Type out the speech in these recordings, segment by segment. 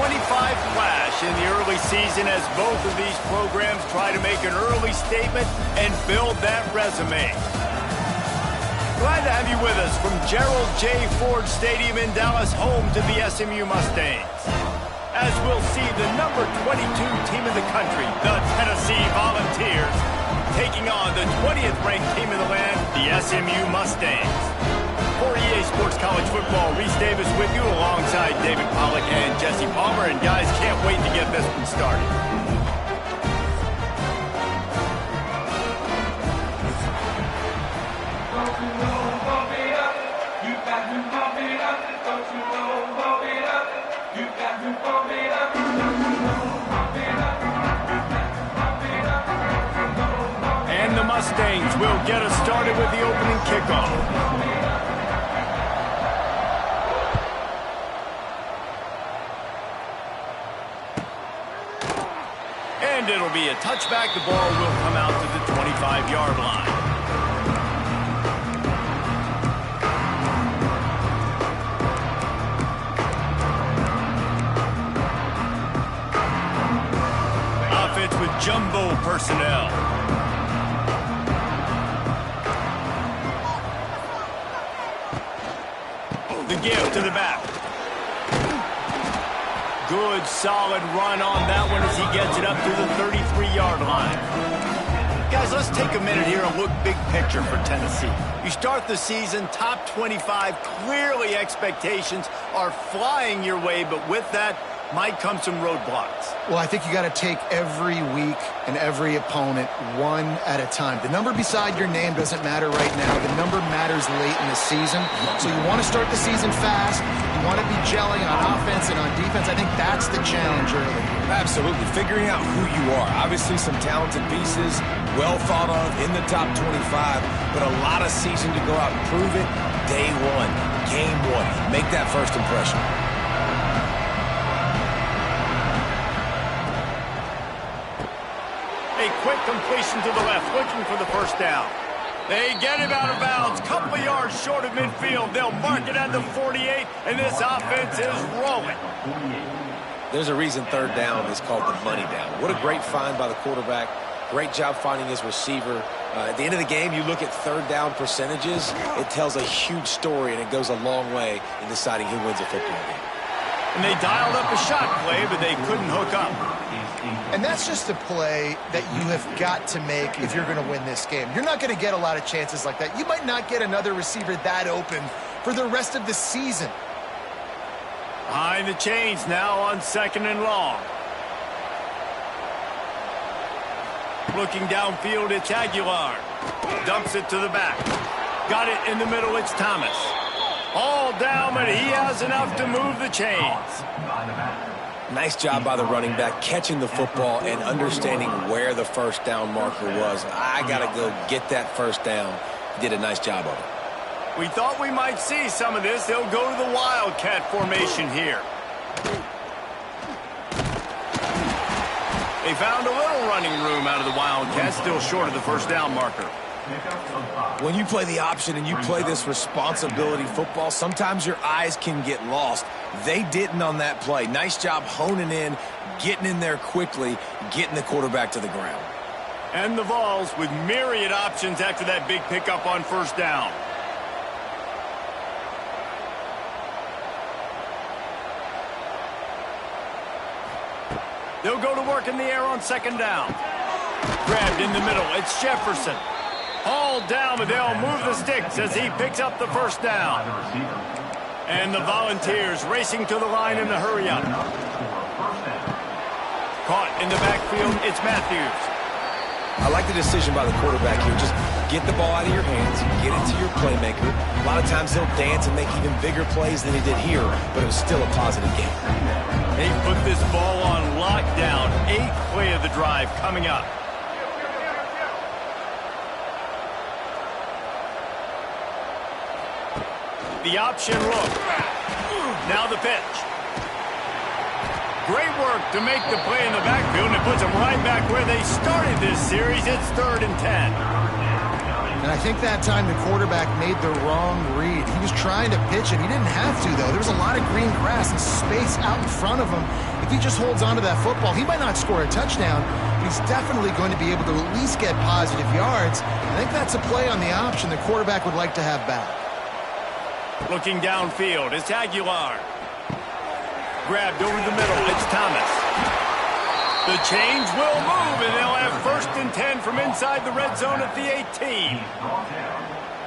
25 flash in the early season as both of these programs try to make an early statement and build that resume. Glad to have you with us from Gerald J. Ford Stadium in Dallas, home to the SMU Mustangs. As we'll see the number 22 team in the country, the Tennessee Volunteers, taking on the 20th ranked team in the land, the SMU Mustangs. For EA Sports College Football, Reese Davis with you alongside David Pollack and Jesse Palmer. And guys, can't wait to get this one started. And the Mustangs will get us started with the opening kickoff. And it'll be a touchback. The ball will come out to the 25-yard line. Offense with jumbo personnel. The give to the back. Good, solid run on that one as he gets it up to the 33-yard line. Guys, let's take a minute here and look big picture for Tennessee. You start the season top 25. Clearly expectations are flying your way, but with that might come some roadblocks. Well, I think you got to take every week and every opponent one at a time. The number beside your name doesn't matter right now. The number matters late in the season. So you want to start the season fast. You want to be gelling on offense and on defense. I think that's the challenge early. Absolutely. Figuring out who you are. Obviously some talented pieces, well thought of in the top 25, but a lot of season to go out and prove it. Day one, game one. Make that first impression. A quick completion to the left, looking for the first down. They get him out of bounds, couple yards short of midfield. They'll mark it at the 48, and this offense is rolling. There's a reason third down is called the money down. What a great find by the quarterback. Great job finding his receiver. At the end of the game, you look at third down percentages. It tells a huge story, and it goes a long way in deciding who wins a football game. And they dialed up a shot play, but they couldn't hook up. And that's just a play that you have got to make if you're going to win this game. You're not going to get a lot of chances like that. You might not get another receiver that open for the rest of the season. Behind the chains now on 2nd and long. Looking downfield, it's Aguilar. Dumps it to the back. Got it in the middle, it's Thomas. All down, but he has enough to move the chains. Nice job by the running back, catching the football and understanding where the first down marker was. I got to go get that first down. He did a nice job of it. We thought we might see some of this. They'll go to the Wildcat formation here. They found a little running room out of the Wildcats, still short of the first down marker. When you play the option and you play this responsibility football, sometimes your eyes can get lost. They didn't on that play. Nice job honing in, getting in there quickly, getting the quarterback to the ground. And the Vols with myriad options after that big pickup on first down. They'll go to work in the air on 2nd down. Grabbed in the middle, it's Jefferson. All down, but they'll move the sticks as he picks up the first down. And the Volunteers racing to the line in the hurry-up. Caught in the backfield, it's Matthews. I like the decision by the quarterback here. Just get the ball out of your hands, get it to your playmaker. A lot of times he'll dance and make even bigger plays than he did here, but it was still a positive game. They put this ball on lockdown. 8th play of the drive coming up. The option look. Now the pitch. Great work to make the play in the backfield, and it puts them right back where they started this series. It's 3rd and 10. And I think that time the quarterback made the wrong read. He was trying to pitch it. He didn't have to, though. There was a lot of green grass and space out in front of him. If he just holds onto that football, he might not score a touchdown, but he's definitely going to be able to at least get positive yards. I think that's a play on the option the quarterback would like to have back. Looking downfield, it's Aguilar. Grabbed over the middle, it's Thomas. The chains will move, and they'll have 1st and 10 from inside the red zone at the 18.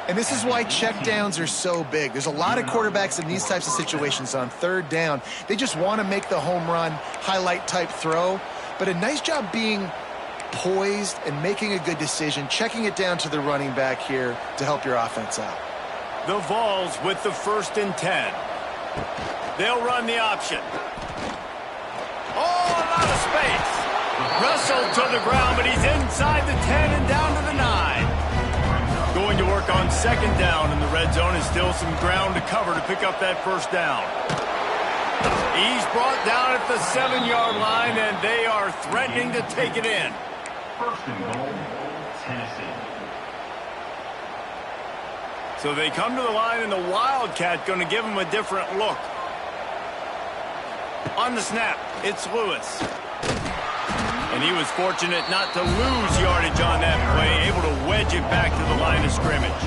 And this is why checkdowns are so big. There's a lot of quarterbacks in these types of situations on 3rd down. They just want to make the home run, highlight-type throw. But a nice job being poised and making a good decision, checking it down to the running back here to help your offense out. The Vols with the 1st and 10. They'll run the option. Oh, a lot of space. Wrestled to the ground, but he's inside the 10 and down to the 9. Going to work on 2nd down in the red zone, and still some ground to cover to pick up that 1st down. He's brought down at the 7-yard line, and they are threatening to take it in. 1st and goal, Tennessee. So they come to the line, and the Wildcat going to give them a different look. On the snap, it's Lewis. And he was fortunate not to lose yardage on that play, able to wedge it back to the line of scrimmage.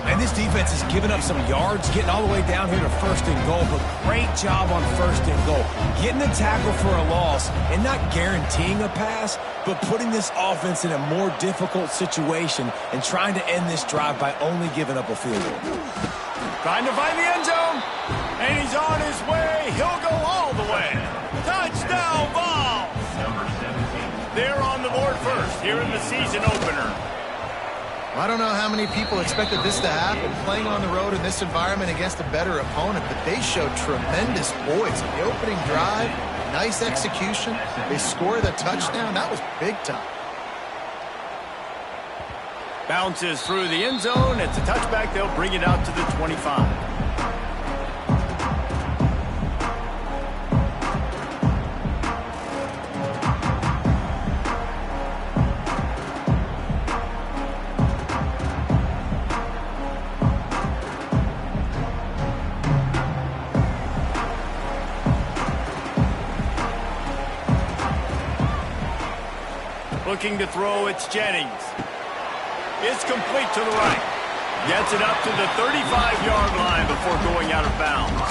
And this defense has given up some yards, getting all the way down here to 1st and goal, but great job on 1st and goal. Getting the tackle for a loss and not guaranteeing a pass, but putting this offense in a more difficult situation and trying to end this drive by only giving up a field goal. Trying to find the end zone, and he's on his way. He'll go all the way. Touchdown, Vols! They're on the board first here in the season opener. I don't know how many people expected this to happen, playing on the road in this environment against a better opponent, but they showed tremendous poise in the opening drive. Nice execution. They scored a touchdown. That was big time. Bounces through the end zone. It's a touchback. They'll bring it out to the 25. Looking to throw, it's Jennings. It's complete to the right. Gets it up to the 35-yard line before going out of bounds.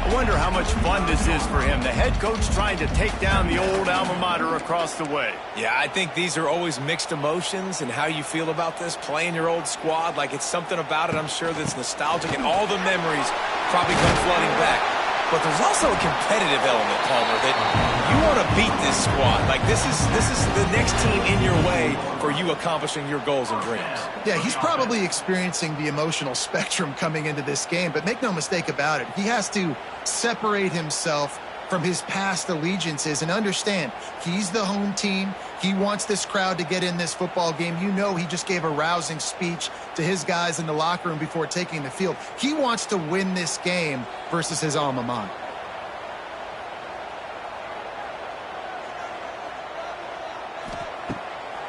I wonder how much fun this is for him. The head coach trying to take down the old alma mater across the way. Yeah, I think these are always mixed emotions and how you feel about this, playing your old squad. Like, it's something about it, I'm sure, that's nostalgic, and all the memories probably come flooding back. But there's also a competitive element, Palmer, that you want to beat this squad. Like, this is the next team in your way for you accomplishing your goals and dreams. Yeah, he's probably experiencing the emotional spectrum coming into this game, but make no mistake about it. He has to separate himself from his past allegiances and understand he's the home team. He wants this crowd to get in this football game. You know, he just gave a rousing speech to his guys in the locker room before taking the field. He wants to win this game versus his alma mater.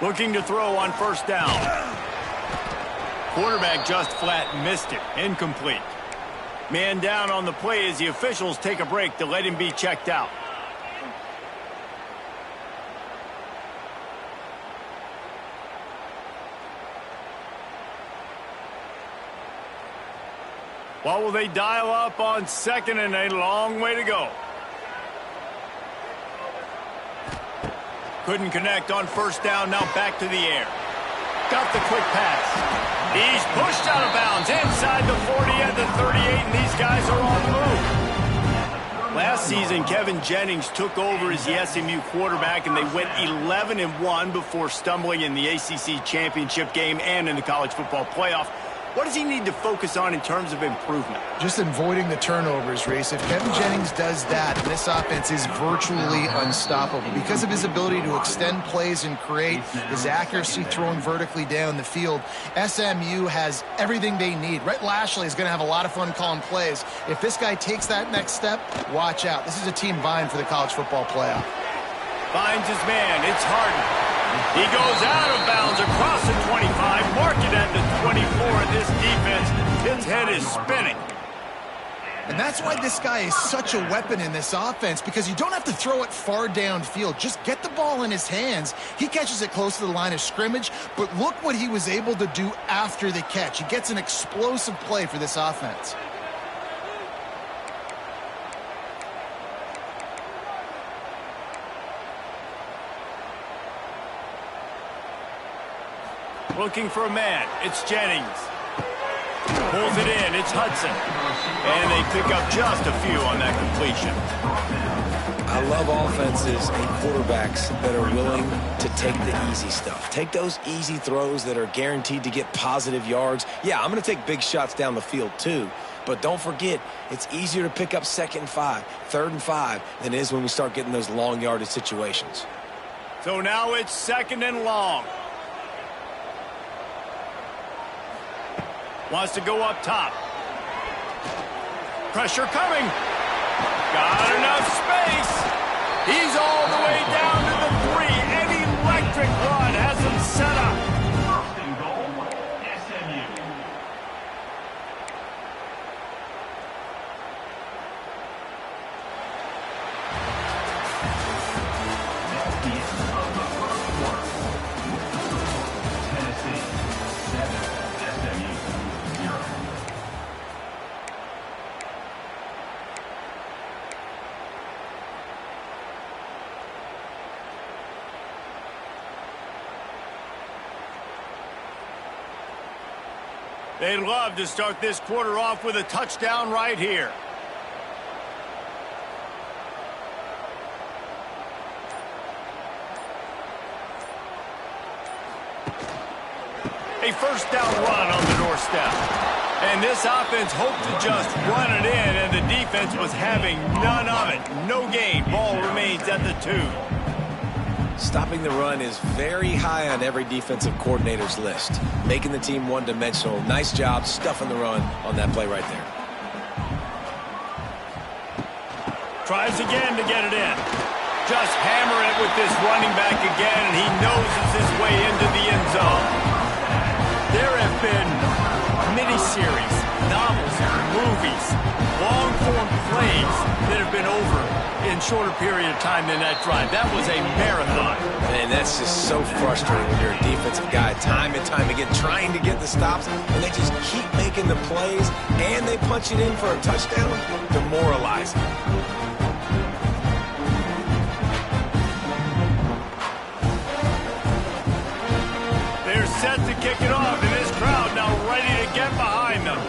Looking to throw on 1st down. Quarterback just flat missed it. Incomplete. Man down on the play as the officials take a break to let him be checked out. What will they dial up on 2nd and a long way to go? Couldn't connect on 1st down, now back to the air. Got the quick pass. He's pushed out of bounds inside the 40 at the 38, and these guys are on the move. Last season, Kevin Jennings took over as the SMU quarterback, and they went 11-1 before stumbling in the ACC championship game and in the college football playoff. What does he need to focus on in terms of improvement? Just avoiding the turnovers, Reese. If Kevin Jennings does that, this offense is virtually unstoppable because of his ability to extend plays and create, his accuracy throwing vertically down the field. SMU has everything they need. Rhett Lashley is going to have a lot of fun calling plays. If this guy takes that next step, watch out. This is a team vying for the college football playoff. Finds his man. It's Harden. He goes out of bounds across the 25. head is spinning. And that's why this guy is such a weapon in this offense, because you don't have to throw it far downfield. Just get the ball in his hands. He catches it close to the line of scrimmage, but look what he was able to do after the catch. He gets an explosive play for this offense. Looking for a man. It's Jennings. Pulls it in. It's Hudson. And they pick up just a few on that completion. I love offenses and quarterbacks that are willing to take the easy stuff. Take those easy throws that are guaranteed to get positive yards. Yeah, I'm going to take big shots down the field too. But don't forget, it's easier to pick up 2nd and 5, 3rd and 5 than it is when we start getting those long yardage situations. So now it's 2nd and long. Wants to go up top. Pressure coming. Got enough space. He's all the way down to the 3. An electric run has him set up. 1st and goal, SMU. That's the end of the 1st quarter. Tennessee 7, SMU 0. They'd love to start this quarter off with a touchdown right here. A 1st down run on the doorstep. And this offense hoped to just run it in, and the defense was having none of it. No gain. Ball remains at the 2. Stopping the run is very high on every defensive coordinator's list. Making the team one-dimensional. Nice job stuffing the run on that play right there. Tries again to get it in. Just hammer it with this running back again, and he noses his way into the end zone. There have been miniseries, novels, movies, long-form plays that have been over in shorter period of time than that drive. That was a marathon. Man, that's just so frustrating when you're a defensive guy time and time again trying to get the stops, and they just keep making the plays, and they punch it in for a touchdown. Demoralizing. They're set to kick it off, and this crowd now ready to get behind them.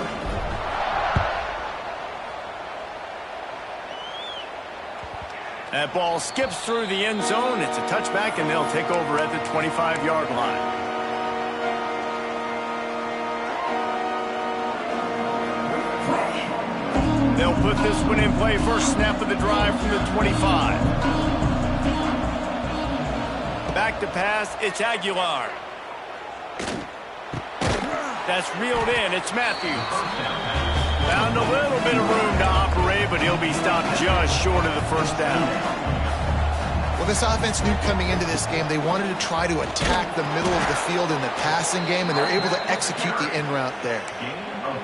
That ball skips through the end zone. It's a touchback, and they'll take over at the 25-yard line. They'll put this one in play. First snap of the drive from the 25. Back to pass. It's Aguilar. That's reeled in. It's Matthews. Found a little bit of room to operate, but he'll be stopped just short of the 1st down. Well, this offense knew coming into this game they wanted to try to attack the middle of the field in the passing game, and they're able to execute the in route there.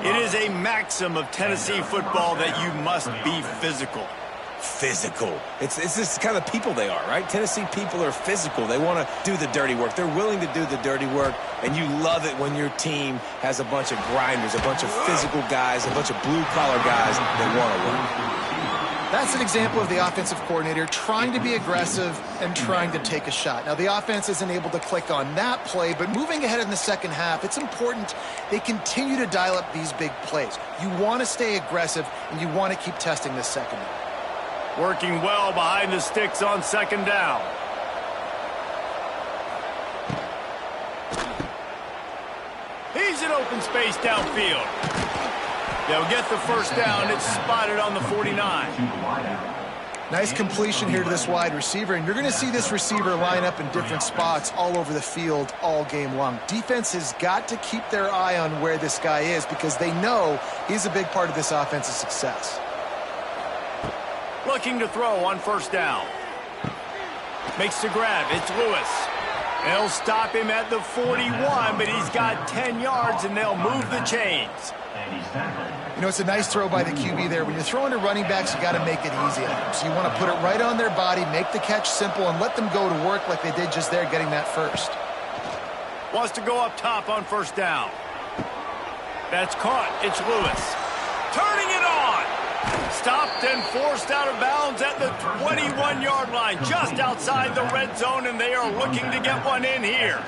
It is a maxim of Tennessee football that you must be physical. Physical. It's this kind of people they are, right? Tennessee people are physical. They want to do the dirty work. They're willing to do the dirty work, and you love it when your team has a bunch of grinders, a bunch of physical guys, a bunch of blue-collar guys that want to work. That's an example of the offensive coordinator trying to be aggressive and trying to take a shot. Now, the offense isn't able to click on that play, but moving ahead in the 2nd half, it's important they continue to dial up these big plays. You want to stay aggressive, and you want to keep testing this secondary. Working well behind the sticks on 2nd down. He's in open space downfield. They'll get the 1st down. It's spotted on the 49. Nice completion here to this wide receiver, and you're going to see this receiver line up in different spots all over the field all game long. Defense has got to keep their eye on where this guy is because they know he's a big part of this offense's success. Looking to throw on 1st down. Makes the grab. It's Lewis. They'll stop him at the 41, but he's got 10 yards, and they'll move the chains. And he's tackled. You know, it's a nice throw by the QB there. When you're throwing to running backs, you got to make it easy on them. So you want to put it right on their body, make the catch simple, and let them go to work like they did just there, getting that first. Wants to go up top on first down. That's caught. It's Lewis. Turning it on. Stopped and forced out of bounds at the 21-yard line, just outside the red zone, and they are looking to get one in here.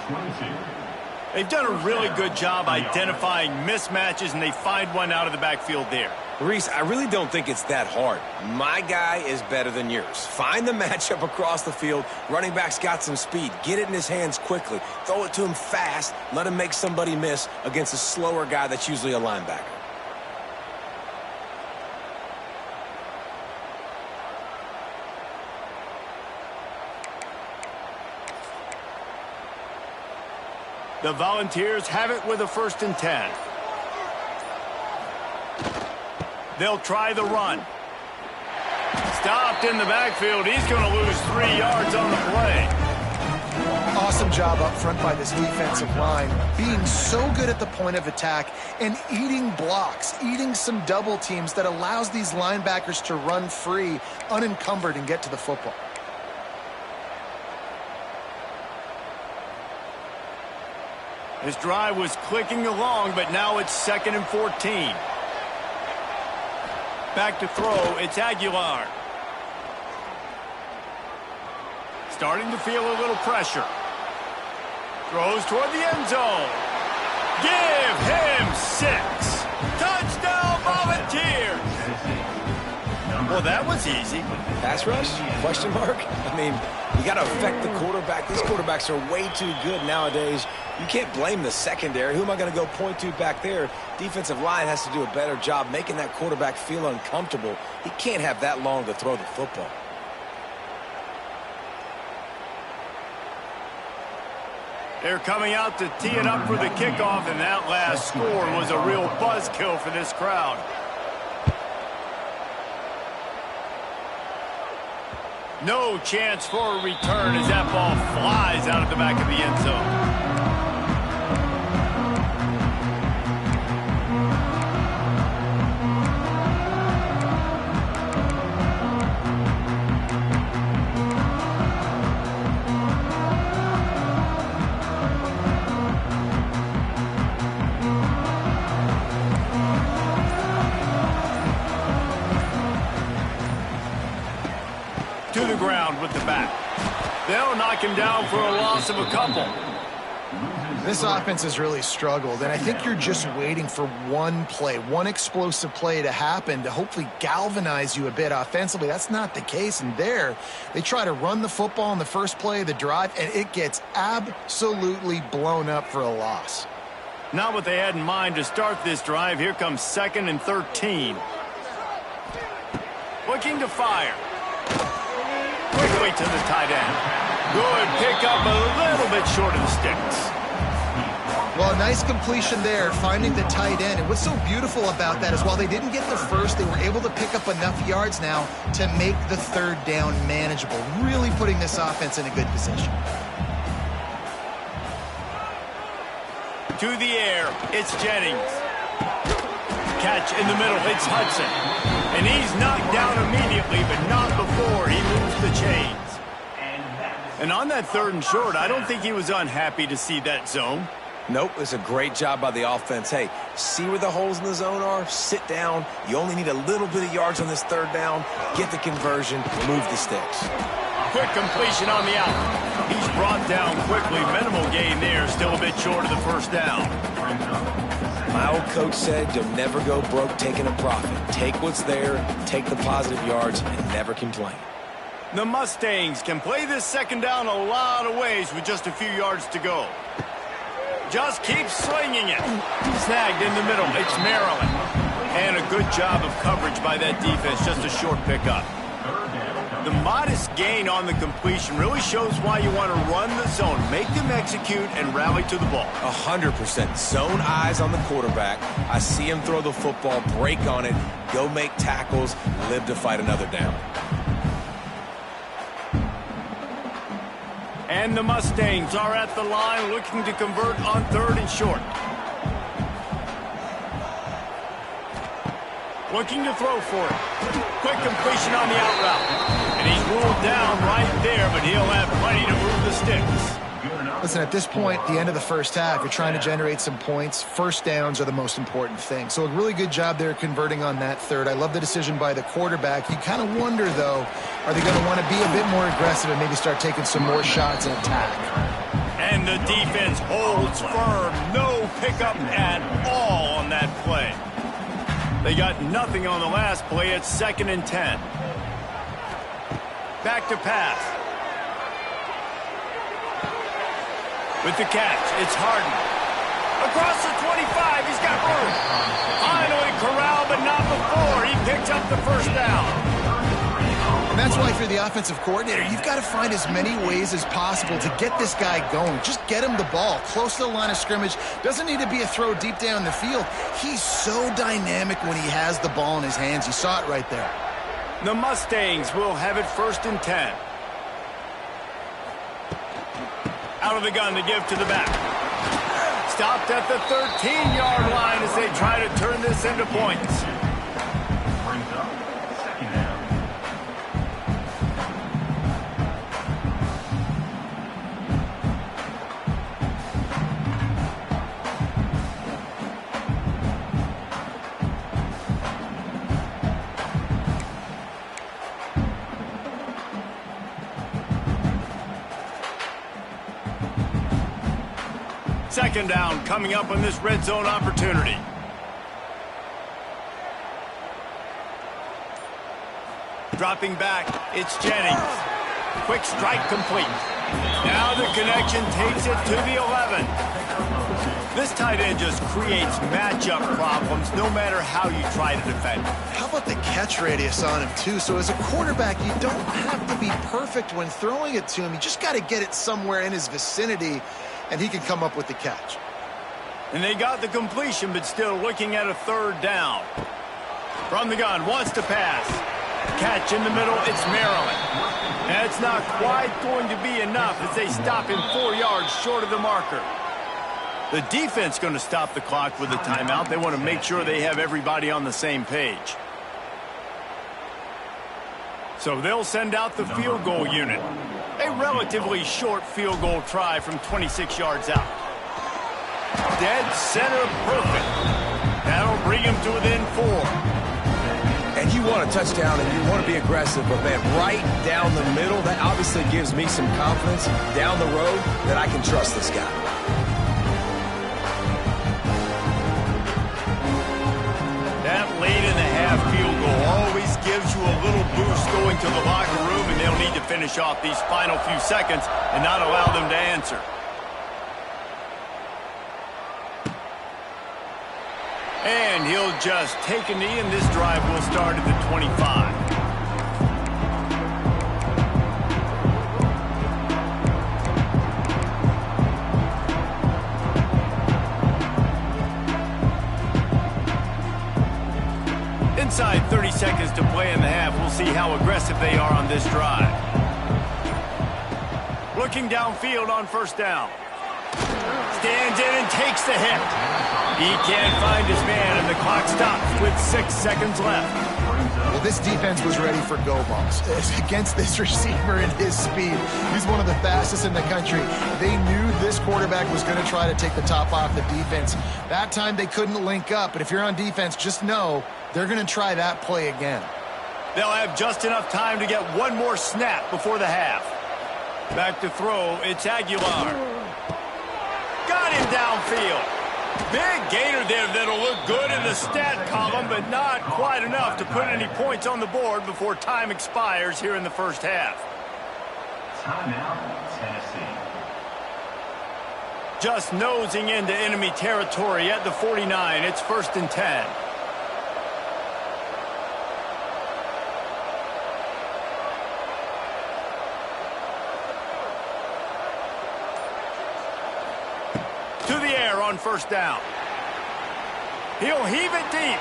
They've done a really good job identifying mismatches, and they find one out of the backfield there. Reese, I really don't think it's that hard. My guy is better than yours. Find the matchup across the field. Running back's got some speed. Get it in his hands quickly. Throw it to him fast. Let him make somebody miss against a slower guy that's usually a linebacker. The Volunteers have it with a 1st and 10. They'll try the run. Stopped in the backfield. He's going to lose 3 yards on the play. Awesome job up front by this defensive line, being so good at the point of attack and eating blocks, eating some double teams that allows these linebackers to run free, unencumbered, and get to the football. This drive was clicking along, but now it's 2nd and 14. Back to throw, it's Aguilar. Starting to feel a little pressure. Throws toward the end zone. Give him 6. Touchdown, Volunteers! Well, that was easy. Pass rush? Question mark? I mean, you got to affect the quarterback. These quarterbacks are way too good nowadays. You can't blame the secondary. Who am I going to go point to back there? Defensive line has to do a better job making that quarterback feel uncomfortable. He can't have that long to throw the football. They're coming out to tee it up for the kickoff, and that last score was a real buzzkill for this crowd. No chance for a return as that ball flies out of the back of the end zone. To the ground with the back. They'll knock him down for a loss of a couple. This offense has really struggled, and I think you're just waiting for one play, one explosive play to happen to hopefully galvanize you a bit offensively. That's not the case, and there they try to run the football in the first play of the drive, and it gets absolutely blown up for a loss. Not what they had in mind to start this drive. Here comes 2nd and 13. Looking to fire. Quickly to the tight end. Good pickup, a little bit short of the sticks. Well, a nice completion there, finding the tight end. And what's so beautiful about that is while they didn't get the first, they were able to pick up enough yards now to make the 3rd down manageable, really putting this offense in a good position. To the air, it's Jennings. Catch in the middle, it's Hudson. And he's knocked down immediately, but not before he moves the chains. And on that 3rd and short, I don't think he was unhappy to see that zone. Nope, it's a great job by the offense. Hey, see where the holes in the zone are? Sit down. You only need a little bit of yards on this 3rd down. Get the conversion, move the sticks. Quick completion on the out. He's brought down quickly. Minimal gain there, still a bit short of the 1st down. My old coach said you'll never go broke taking a profit. Take what's there, take the positive yards, and never complain. The Mustangs can play this 2nd down a lot of ways with just a few yards to go. Just keeps slinging it. Snagged in the middle. It's Maryland. And a good job of coverage by that defense. Just a short pickup. The modest gain on the completion really shows why you want to run the zone. Make them execute and rally to the ball. 100%. Zone eyes on the quarterback. I see him throw the football, break on it, go make tackles, live to fight another down. And And the Mustangs are at the line looking to convert on 3rd and short. Looking to throw for it. Quick completion on the out route. And he's ruled down right there, but he'll have plenty to move the sticks. Listen, at this point, the end of the first half, you're trying to generate some points. First downs are the most important thing. So a really good job there converting on that 3rd. I love the decision by the quarterback. You kind of wonder, though, are they going to want to be a bit more aggressive and maybe start taking some more shots and attack? And the defense holds firm. No pickup at all on that play. They got nothing on the last play. It's 2nd and 10. Back to pass. With the catch, it's Harden. Across the 25, he's got room. Finally corralled, but not before. He picks up the first down. And that's why if you're the offensive coordinator, you've got to find as many ways as possible to get this guy going. Just get him the ball close to the line of scrimmage. Doesn't need to be a throw deep down the field. He's so dynamic when he has the ball in his hands. You saw it right there. The Mustangs will have it 1st and 10. Out of the gun to give to the back. Stopped at the 13-yard line as they try to turn this into points. Brings up 2nd down. Second down coming up on this red zone opportunity. Dropping back, it's Jennings. Quick strike complete. Now the connection takes it to the 11. This tight end just creates matchup problems no matter how you try to defend. How about the catch radius on him, too? So as a quarterback, you don't have to be perfect when throwing it to him. You just got to get it somewhere in his vicinity, and he can come up with the catch. And they got the completion, but still looking at a 3rd down. From the gun, wants to pass. Catch in the middle, it's Maryland. And it's not quite going to be enough as they stop him 4 yards short of the marker. The defense going to stop the clock with a timeout. They want to make sure they have everybody on the same page. So they'll send out the field goal unit. A relatively short field goal try from 26 yards out. Dead center perfect. That'll bring him to within 4. And you want a touchdown and you want to be aggressive, but man, right down the middle, that obviously gives me some confidence down the road that I can trust this guy. That late in the half field goal always gives you a little boost going to the locker room, and they'll need to finish off these final few seconds and not allow them to answer. And he'll just take a knee, and this drive will start at the 25. Inside 30 seconds to play in the half. We'll see how aggressive they are on this drive. Looking downfield on 1st down. Stands in and takes the hit. He can't find his man, and the clock stops with 6 seconds left. Well, this defense was ready for go balls. Against this receiver and his speed, he's one of the fastest in the country. They knew this quarterback was going to try to take the top off the defense. That time they couldn't link up, but if you're on defense, just know they're going to try that play again. They'll have just enough time to get one more snap before the half. Back to throw, it's Aguilar. Got him downfield. Big gainer there that'll look good in the stat column, but not quite enough to put any points on the board before time expires here in the first half. Timeout, Tennessee. Just nosing into enemy territory at the 49. It's 1st and 10. To the air on 1st down. He'll heave it deep.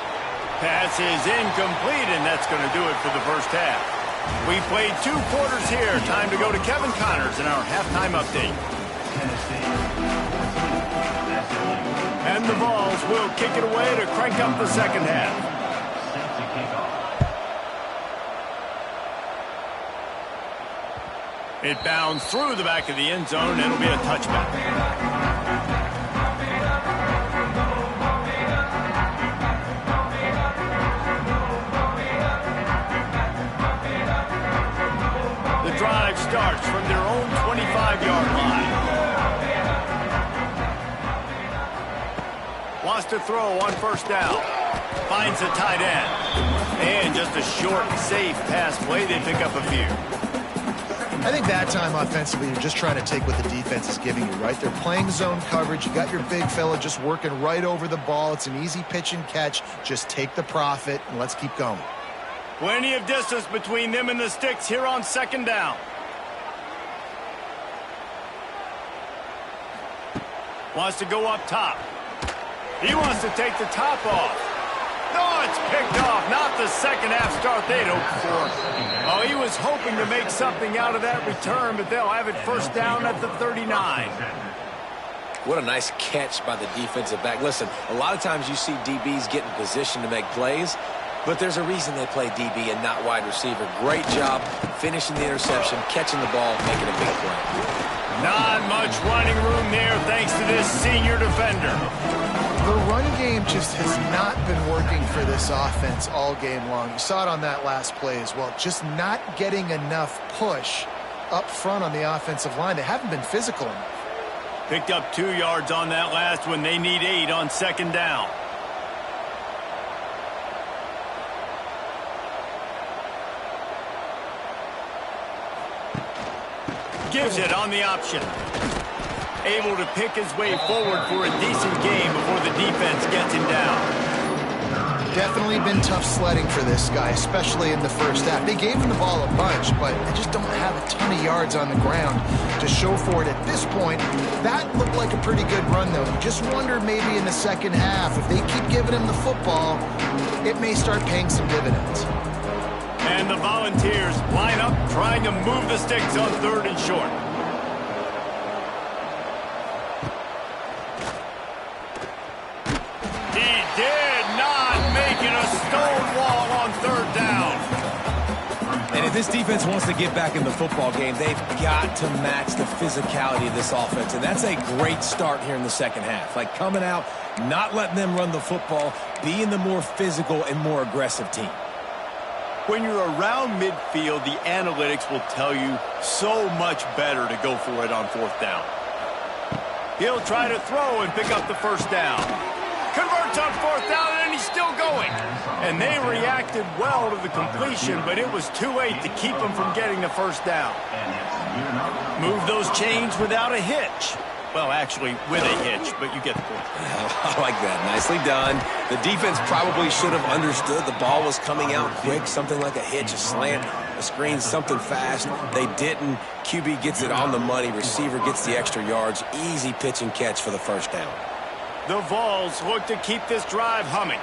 Pass is incomplete, and that's going to do it for the first half. We played 2 quarters here. Time to go to Kevin Connors in our halftime update. And the Vols will kick it away to crank up the second half. It bounds through the back of the end zone. It'll be a touchback. The drive starts from their own 25-yard line. Wants to throw on first down. Finds a tight end. And just a short, safe pass play. They pick up a few. I think that time offensively, you're just trying to take what the defense is giving you, right? They're playing zone coverage. You got your big fella just working right over the ball. It's an easy pitch and catch. Just take the profit, and let's keep going. Plenty of distance between them and the sticks here on second down. Wants to go up top. He wants to take the top off. No, it's picked off. Not the second half start they'd hoped for. Oh, he was hoping to make something out of that return, but they'll have it first down at the 39. What a nice catch by the defensive back. Listen, a lot of times you see DBs get in position to make plays, but there's a reason they play DB and not wide receiver. Great job finishing the interception, catching the ball, making a big play. Not much running room there thanks to this senior defender. The run game just has not been working for this offense all game long. You saw it on that last play as well. Just not getting enough push up front on the offensive line. They haven't been physical enough. Picked up 2 yards on that last one. They need 8 on second down. Gives it on the option. Able to pick his way forward for a decent game before the defense gets him down. Definitely been tough sledding for this guy, especially in the first half. They gave him the ball a bunch, but they just don't have a ton of yards on the ground to show for it at this point. That looked like a pretty good run, though. You just wonder maybe in the second half, if they keep giving him the football, it may start paying some dividends. And the Volunteers line up trying to move the sticks on 3rd and short. He did not make it a stone wall on 3rd down. And if this defense wants to get back in the football game, they've got to match the physicality of this offense. And that's a great start here in the second half. Like coming out, not letting them run the football, being the more physical and more aggressive team. When you're around midfield, the analytics will tell you so much better to go for it on 4th down. He'll try to throw and pick up the first down. Converts on 4th down, and he's still going. And they reacted well to the completion, but it was too late to keep him from getting the first down. Move those chains without a hitch. Well, actually, with a hitch, but you get the point. I like that. Nicely done. The defense probably should have understood the ball was coming out quick, something like a hitch, a slant, a screen, something fast. They didn't. QB gets it on the money. Receiver gets the extra yards. Easy pitch and catch for the first down. The Vols look to keep this drive humming.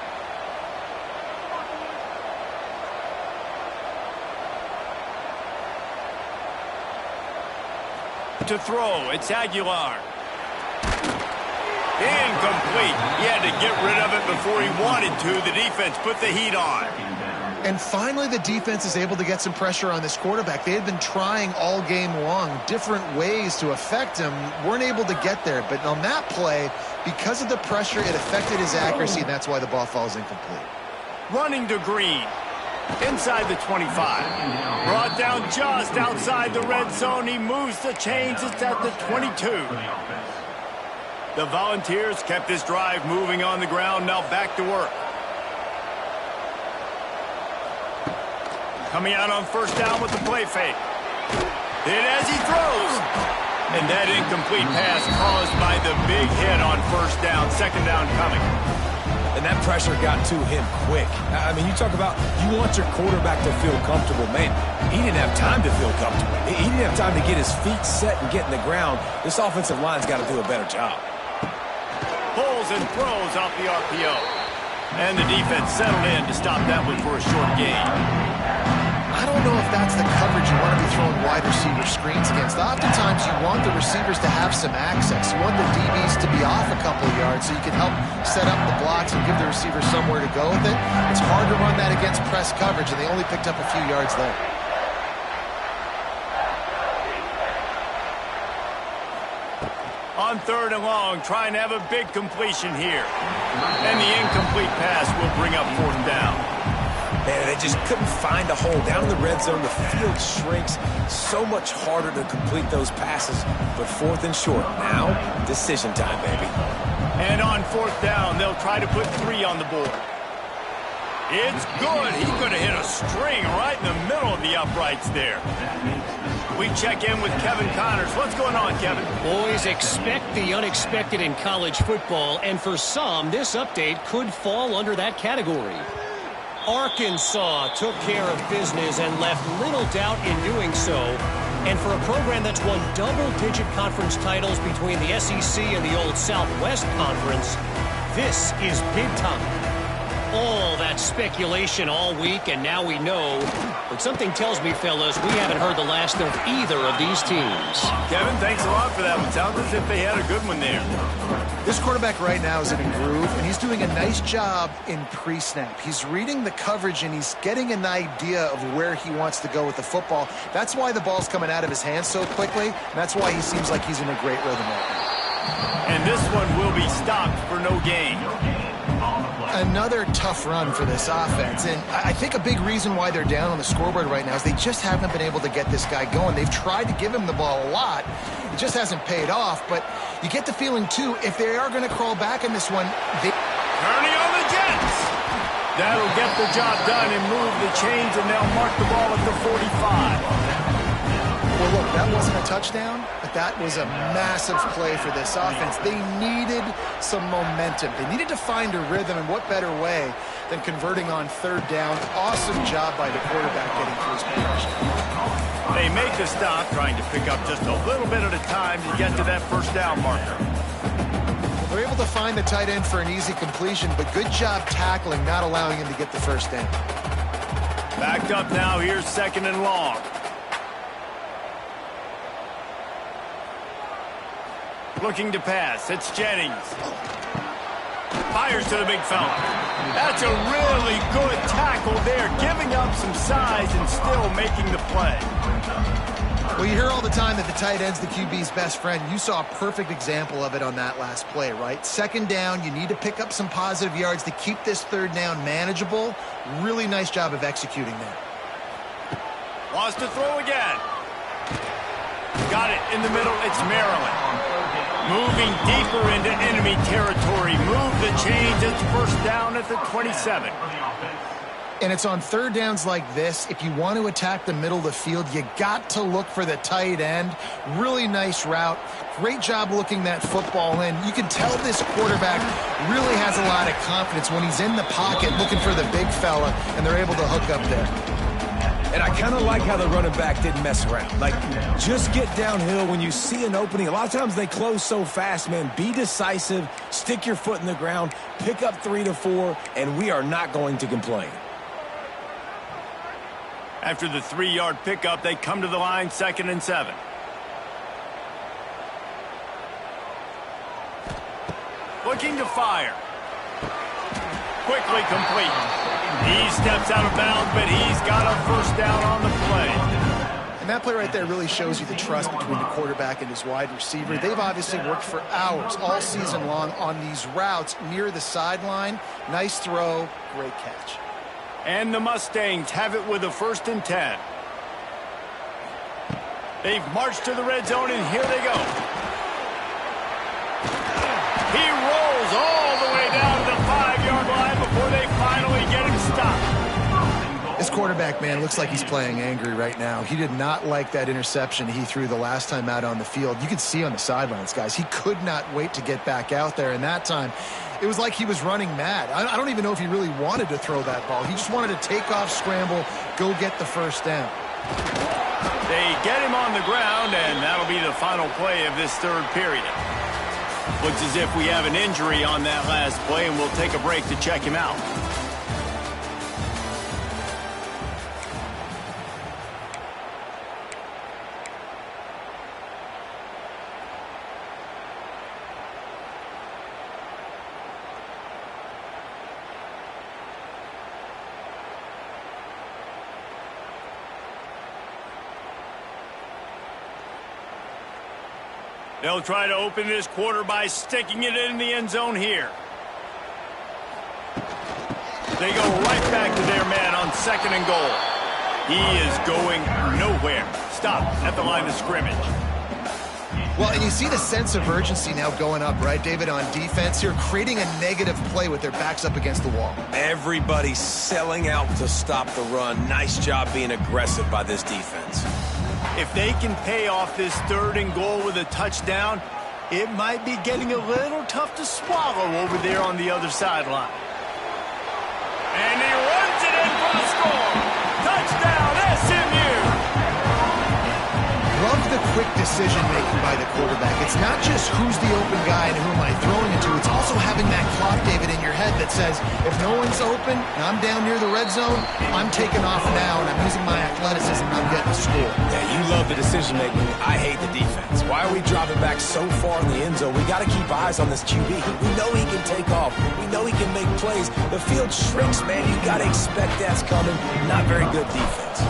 To throw, it's Aguilar. Incomplete. He had to get rid of it before he wanted to. The defense put the heat on. And finally, the defense is able to get some pressure on this quarterback. They had been trying all game long, different ways to affect him, weren't able to get there. But on that play, because of the pressure, it affected his accuracy, and that's why the ball falls incomplete. Running to Green. Inside the 25. Brought down just outside the red zone. He moves the chains. It's at the 22. The Volunteers kept this drive moving on the ground. Now back to work. Coming out on first down with the play fake. And as he throws. And that incomplete pass caused by the big hit on first down. Second down coming. And that pressure got to him quick. I mean, you talk about you want your quarterback to feel comfortable. Man, he didn't have time to feel comfortable. He didn't have time to get his feet set and get in the ground. This offensive line's got to do a better job. Pulls and throws off the RPO. And the defense settled in to stop that one for a short gain. I don't know if that's the coverage you want to be throwing wide receiver screens against. Oftentimes, you want the receivers to have some access. You want the DBs to be off a couple of yards so you can help set up the blocks and give the receiver somewhere to go with it. It's hard to run that against press coverage, and they only picked up a few yards there. On 3rd and long, trying to have a big completion here. And the incomplete pass will bring up 4th down. Man, they just couldn't find a hole. Down in the red zone, the field shrinks. So much harder to complete those passes. But 4th and short. Now, decision time, baby. And on 4th down, they'll try to put 3 on the board. It's good. He could have hit a string right in the middle of the uprights there. We check in with Kevin Connors. What's going on, Kevin? Boys, expect the unexpected in college football, and for some, this update could fall under that category. Arkansas took care of business and left little doubt in doing so. And for a program that's won double-digit conference titles between the SEC and the old Southwest Conference, this is big time. All that speculation all week, and now we know. But something tells me, fellas, we haven't heard the last of either of these teams. Kevin, thanks a lot for that one. Sounds as if they had a good one there. This quarterback right now is in a groove, and he's doing a nice job in pre-snap. He's reading the coverage, and he's getting an idea of where he wants to go with the football. That's why the ball's coming out of his hands so quickly, and that's why he seems like he's in a great rhythm right now. And this one will be stopped for no gain. Another tough run for this offense, and I think a big reason why they're down on the scoreboard right now is they just haven't been able to get this guy going. They've tried to give him the ball a lot. It just hasn't paid off, but you get the feeling, too, if they are going to crawl back in this one, Turning on the Jets. That'll get the job done and move the chains, and they'll mark the ball at the 45. Well, look, that wasn't a touchdown, but that was a massive play for this offense. They needed some momentum. They needed to find a rhythm, and what better way than converting on 3rd down. Awesome job by the quarterback getting through his progression. They make the stop, trying to pick up just a little bit at a time to get to that 1st down marker. They're able to find the tight end for an easy completion, but good job tackling, not allowing him to get the 1st down. Backed up now, here's 2nd and long. Looking to pass. It's Jennings. Fires to the big fella. That's a really good tackle there, giving up some size and still making the play. Well, you hear all the time that the tight end's the QB's best friend. You saw a perfect example of it on that last play, right? 2nd down, you need to pick up some positive yards to keep this 3rd down manageable. Really nice job of executing there. Wants to throw again. Got it in the middle. It's Maryland. Moving deeper into enemy territory. Move the chains. It's 1st down at the 27. And it's on 3rd downs like this. If you want to attack the middle of the field, you got to look for the tight end. Really nice route. Great job looking that football in. You can tell this quarterback really has a lot of confidence when he's in the pocket looking for the big fella, and they're able to hook up there. And I kind of like how the running back didn't mess around. Like, just get downhill when you see an opening. A lot of times they close so fast, man. Be decisive, stick your foot in the ground, pick up 3 to 4, and we are not going to complain. After the 3-yard pickup, they come to the line, 2nd and 7. Looking to fire. Quickly complete. He steps out of bounds, but he's got a 1st down on the play. And that play right there really shows you the trust between the quarterback and his wide receiver. They've obviously worked for hours all season long on these routes near the sideline. Nice throw, great catch. And the Mustangs have it with a 1st and 10. They've marched to the red zone, and here they go. He rolls all the way down to the 5-yard line before they finally get him stopped. This quarterback, man, looks like he's playing angry right now. He did not like that interception he threw the last time out on the field. You could see on the sidelines, guys, he could not wait to get back out there. And that time, it was like he was running mad. I don't even know if he really wanted to throw that ball. He just wanted to take off, scramble, go get the 1st down. They get him on the ground, and that'll be the final play of this 3rd period. Looks as if we have an injury on that last play, and we'll take a break to check him out. They'll try to open this quarter by sticking it in the end zone here. They go right back to their man on 2nd and goal. He is going nowhere. Stop at the line of scrimmage. Well, and you see the sense of urgency now going up, right, David, on defense here, creating a negative play with their backs up against the wall. Everybody's selling out to stop the run. Nice job being aggressive by this defense. If they can pay off this 3rd and goal with a touchdown, it might be getting a little tough to swallow over there on the other sideline. And he runs it in for the score. Touchdown, SMU! Love the quick decision-making by the quarterback. It's not just who's the open guy and who am I throwing it to. It's also having that clock, David, in your head that says, if no one's open and I'm down near the red zone, I'm taking off now and I'm using my athleticism and I'm getting a score. Yeah, you love the decision-making. I hate the defense. Why are we dropping back so far in the end zone? We got to keep eyes on this QB. We know he can take off. We know he can make plays. The field shrinks, man. You got to expect that's coming. Not very good defense.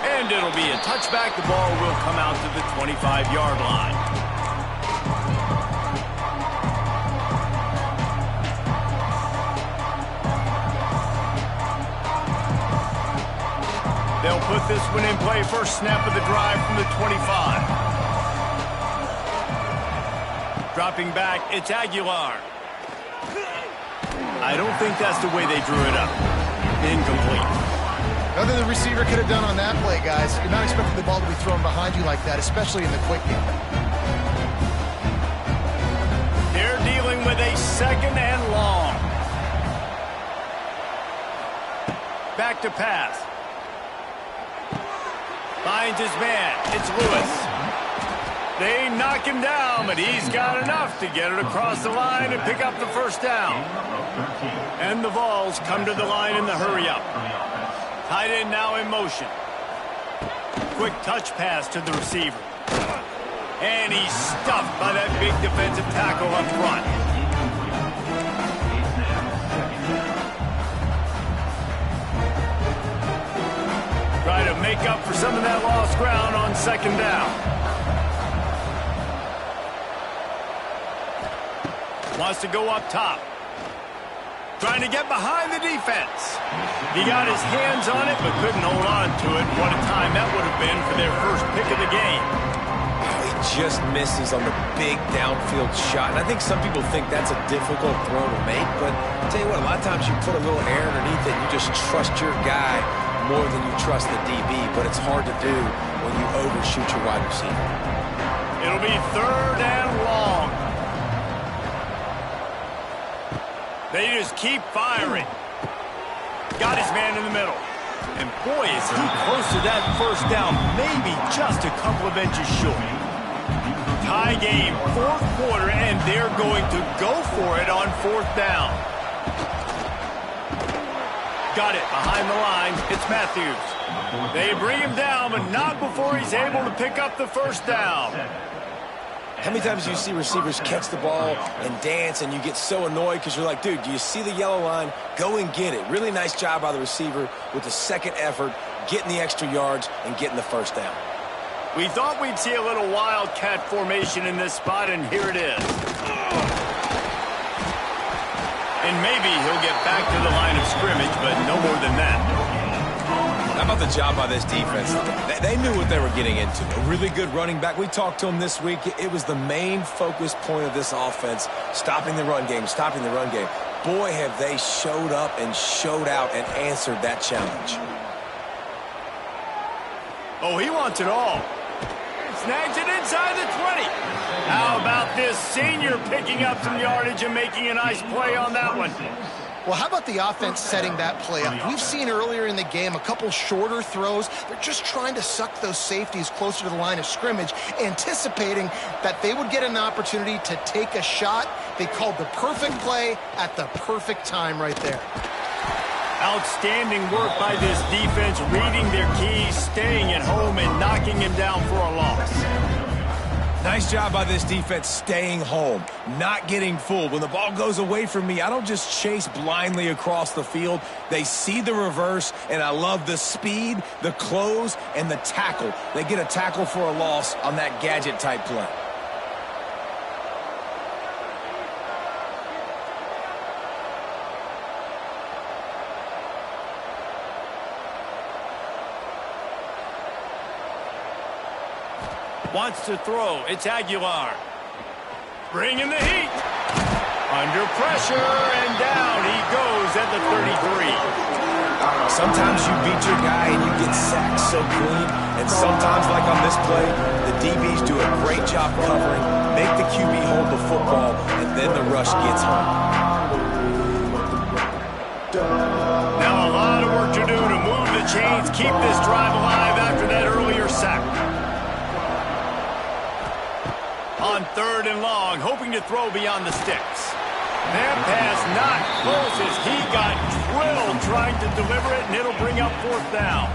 And it'll be a touchback. The ball will come out to the 25-yard line. They'll put this one in play. First snap of the drive from the 25. Dropping back, it's Aguilar. I don't think that's the way they drew it up. Incomplete. Nothing the receiver could have done on that play, guys. You're not expecting the ball to be thrown behind you like that, especially in the quick game. They're dealing with a 2nd and long. Back to pass. Finds his man. It's Lewis. They knock him down, but he's got enough to get it across the line and pick up the first down. And the Vols come to the line in the hurry-up. Tight end now in motion. Quick touch pass to the receiver. And he's stuffed by that big defensive tackle up front. Try to make up for some of that lost ground on 2nd down. Wants to go up top. Trying to get behind the defense. He got his hands on it, but couldn't hold on to it. What a time that would have been for their first pick of the game. He just misses on the big downfield shot. And I think some people think that's a difficult throw to make, but I'll tell you what, a lot of times you put a little air underneath it, you just trust your guy more than you trust the DB, but it's hard to do when you overshoot your wide receiver. It'll be 3rd and long. They just keep firing. Got his man in the middle. And boy, is he close to that first down. Maybe just a couple of inches short. Tie game, 4th quarter, and they're going to go for it on 4th down. Got it behind the line. It's Matthews. They bring him down, but not before he's able to pick up the first down. How many times do you see receivers catch the ball and dance and you get so annoyed because you're like, dude, do you see the yellow line? Go and get it. Really nice job by the receiver with the 2nd effort, getting the extra yards and getting the first down. We thought we'd see a little wildcat formation in this spot, and here it is. And maybe he'll get back to the line of scrimmage, but no more than that. How about the job by this defense? They knew what they were getting into. A really good running back. We talked to him this week. It was the main focus point of this offense, stopping the run game, stopping the run game. Boy, have they showed up and showed out and answered that challenge. Oh, he wants it all. Snags it inside the 20. How about this senior picking up some yardage and making a nice play on that one? Well, how about the offense setting that play up? We've seen earlier in the game a couple shorter throws. They're just trying to suck those safeties closer to the line of scrimmage, anticipating that they would get an opportunity to take a shot. They called the perfect play at the perfect time right there. Outstanding work by this defense, reading their keys, staying at home, and knocking him down for a loss. Nice job by this defense staying home, not getting fooled. When the ball goes away from me, I don't just chase blindly across the field. They see the reverse, and I love the speed, the close, and the tackle. They get a tackle for a loss on that gadget-type play. Wants to throw. It's Aguilar. Bringing the heat. Under pressure, and down he goes at the 33. Sometimes you beat your guy and you get sacked so clean, and sometimes, like on this play, the DBs do a great job covering, make the QB hold the football, and then the rush gets home. Now a lot of work to do to move the chains, keep this drive alive after that earlier sack. On 3rd and long, hoping to throw beyond the sticks. That pass not close as he got drilled trying to deliver it, and it'll bring up 4th down.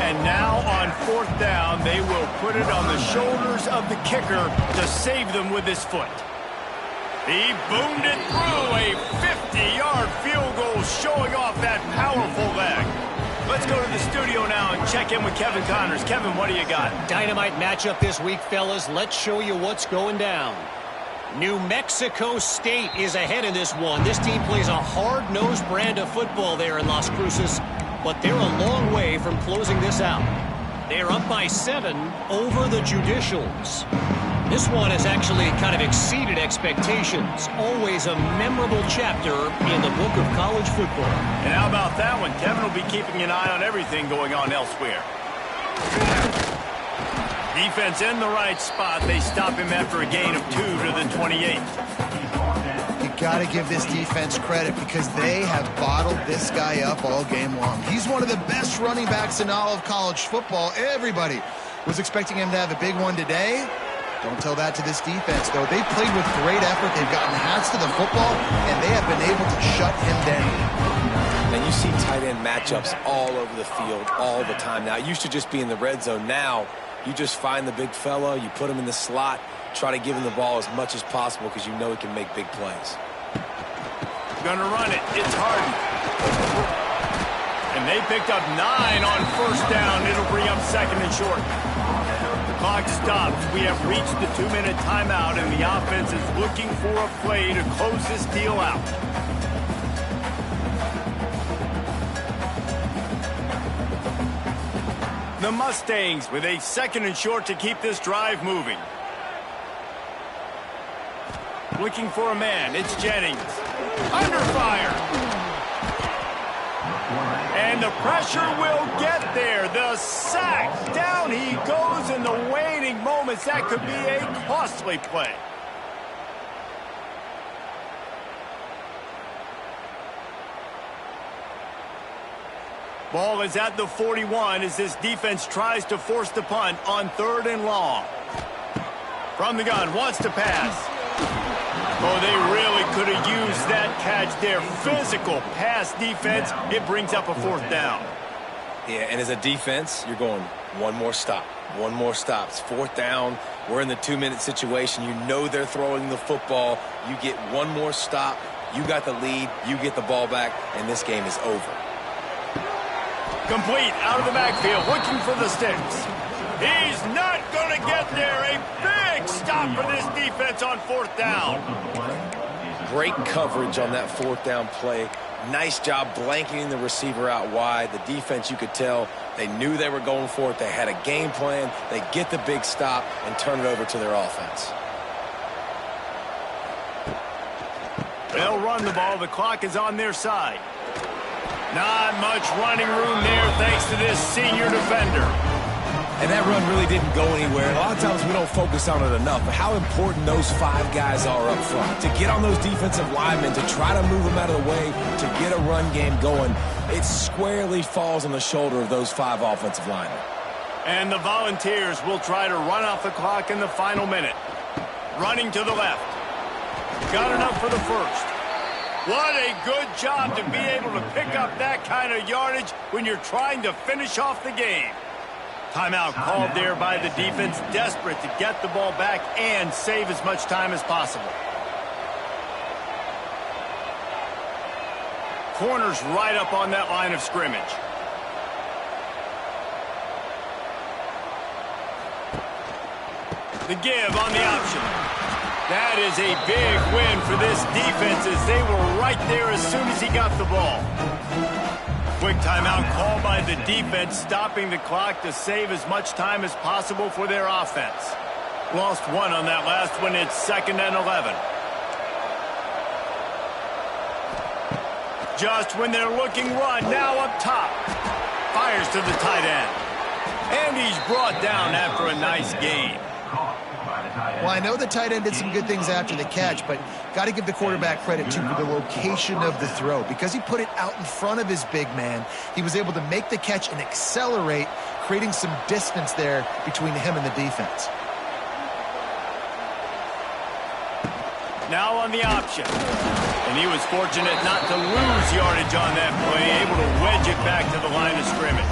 And now on 4th down, they will put it on the shoulders of the kicker to save them with his foot. He boomed it through a 50-yard field goal, showing off that powerful leg. Let's go to the studio now and check in with Kevin Connors. Kevin, what do you got? Dynamite matchup this week, fellas. Let's show you what's going down. New Mexico State is ahead in this one. This team plays a hard-nosed brand of football there in Las Cruces, but they're a long way from closing this out. They're up by 7 over the Judicials. This one has actually kind of exceeded expectations. Always a memorable chapter in the book of college football. And how about that one? Kevin will be keeping an eye on everything going on elsewhere. Defense in the right spot. They stop him after a gain of 2 to the 28. You got to give this defense credit because they have bottled this guy up all game long. He's one of the best running backs in all of college football. Everybody was expecting him to have a big one today. Don't tell that to this defense, though. They played with great effort. They've gotten hats to the football, and they have been able to shut him down. And you see tight end matchups all over the field all the time now. It used to just be in the red zone. Now you just find the big fella, you put him in the slot, try to give him the ball as much as possible because you know he can make big plays. Gonna run it. It's Harden. And they picked up 9 on 1st down. It'll bring up 2nd and short. Clock stops. We have reached the 2-minute timeout, and the offense is looking for a play to close this deal out. The Mustangs with a 2nd and short to keep this drive moving. Looking for a man. It's Jennings. Under fire. And the pressure will get there. The sack. Down he goes in the waning moments. That could be a costly play. Ball is at the 41 as this defense tries to force the punt on 3rd and long. From the gun, wants to pass. Oh, they really could have used that catch there. Physical pass defense. It brings up a 4th down. Yeah, and as a defense, you're going one more stop. One more stop. It's 4th down. We're in the 2-minute situation. You know they're throwing the football. You get one more stop. You got the lead. You get the ball back, and this game is over. Complete out of the backfield, looking for the sticks. He's not going to get there. A big stop for this defense on 4th down. Great coverage on that 4th down play. Nice job blanketing the receiver out wide. The defense, you could tell, they knew they were going for it. They had a game plan. They get the big stop and turn it over to their offense. They'll run the ball. The clock is on their side. Not much running room there thanks to this senior defender. And that run really didn't go anywhere. A lot of times we don't focus on it enough, but how important those 5 guys are up front. To get on those defensive linemen, to try to move them out of the way, to get a run game going, it squarely falls on the shoulder of those 5 offensive linemen. And the Volunteers will try to run off the clock in the final minute. Running to the left. Got enough for the first. What a good job to be able to pick up that kind of yardage when you're trying to finish off the game. Timeout called there by the defense, desperate to get the ball back and save as much time as possible. Corner's right up on that line of scrimmage. The give on the option. That is a big win for this defense as they were right there as soon as he got the ball. Quick timeout called by the defense, stopping the clock to save as much time as possible for their offense. Lost one on that last one. It's 2nd and 11. Just when they're looking run, now up top. Fires to the tight end. And he's brought down after a nice gain. Well, I know the tight end did some good things after the catch, but got to give the quarterback credit, too, for the location of the throw. Because he put it out in front of his big man, he was able to make the catch and accelerate, creating some distance there between him and the defense. Now on the option. And he was fortunate not to lose yardage on that play, able to wedge it back to the line of scrimmage.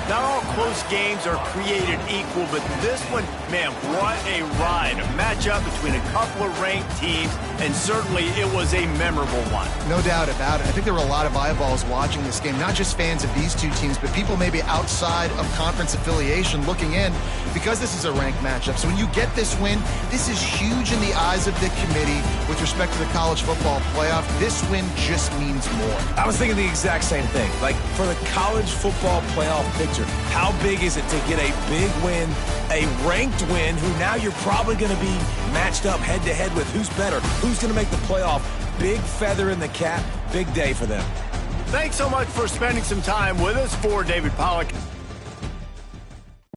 Not all close games are created equal, but this one, man, what a ride. A matchup between a couple of ranked teams, and certainly it was a memorable one. No doubt about it. I think there were a lot of eyeballs watching this game, not just fans of these two teams, but people maybe outside of conference affiliation looking in because this is a ranked matchup. So when you get this win, this is huge in the eyes of the committee with respect to the college football playoff. This win just means more. I was thinking the exact same thing. Like, for the college football playoff picture, how big is it to get a big win, a ranked win, who now you're probably going to be matched up head-to-head with who's better, who's going to make the playoff. Big feather in the cap, big day for them. Thanks so much for spending some time with us. For David Pollack